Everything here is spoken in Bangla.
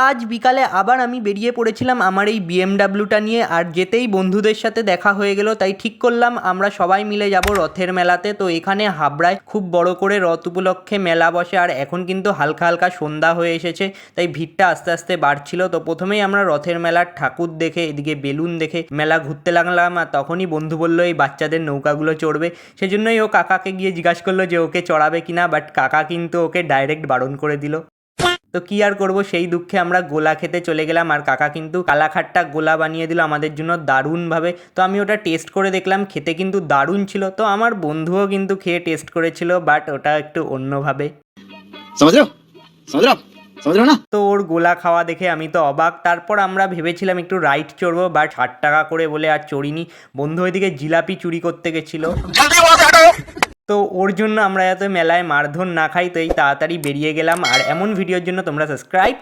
আজ বিকালে আবার আমি বেরিয়ে পড়েছিলাম আমার এই বিএমডাব্লিউটা নিয়ে, আর যেতেই বন্ধুদের সাথে দেখা হয়ে গেল, তাই ঠিক করলাম আমরা সবাই মিলে যাব রথের মেলাতে। তো এখানে হাবড়ায় খুব বড় করে রথ উপলক্ষে মেলা বসে, আর এখন কিন্তু হালকা হালকা সন্ধ্যা হয়ে এসেছে, তাই ভিড়টা আস্তে আস্তে বাড়ছিল। তো প্রথমেই আমরা রথের মেলার ঠাকুর দেখে এদিকে বেলুন দেখে মেলা ঘুরতে লাগলাম, আর তখনই বন্ধু বললো এই বাচ্চাদের নৌকাগুলো চড়বে, সেজন্যই ও কাকাকে গিয়ে জিজ্ঞাসা করলো যে ওকে চড়াবে কিনা, বাট কাকা কিন্তু ওকে ডাইরেক্ট বারণ করে দিল। তো কি আর করবো, সেই দুঃখে আমরা গোলা খেতে চলে গেলাম, আর কাকা কিন্তু কালাখাট্টা গোলা বানিয়ে দিল আমাদের জন্য দারুণভাবে। তো আমি ওটা টেস্ট করে দেখলাম, খেতে কিন্তু দারুণ ছিল। তো আমার বন্ধুও কিন্তু খেয়ে টেস্ট করেছিল, বাট ওটা একটু অন্যভাবে। তো ওর গোলা খাওয়া দেখে আমি তো অবাক। তারপর আমরা ভেবেছিলাম একটু রাইড চড়বো, বাট 60 টাকা করে বলে আর চড়িনি। বন্ধু ওইদিকে জিলাপি চুরি করতে গেছিলো, তো ওর জন্য আমরা যাতে মেলায় মারধর না খাই, তো এই তাড়াতাড়ি বেরিয়ে গেলাম। আর এমন ভিডিওর জন্য তোমরা সাবস্ক্রাইব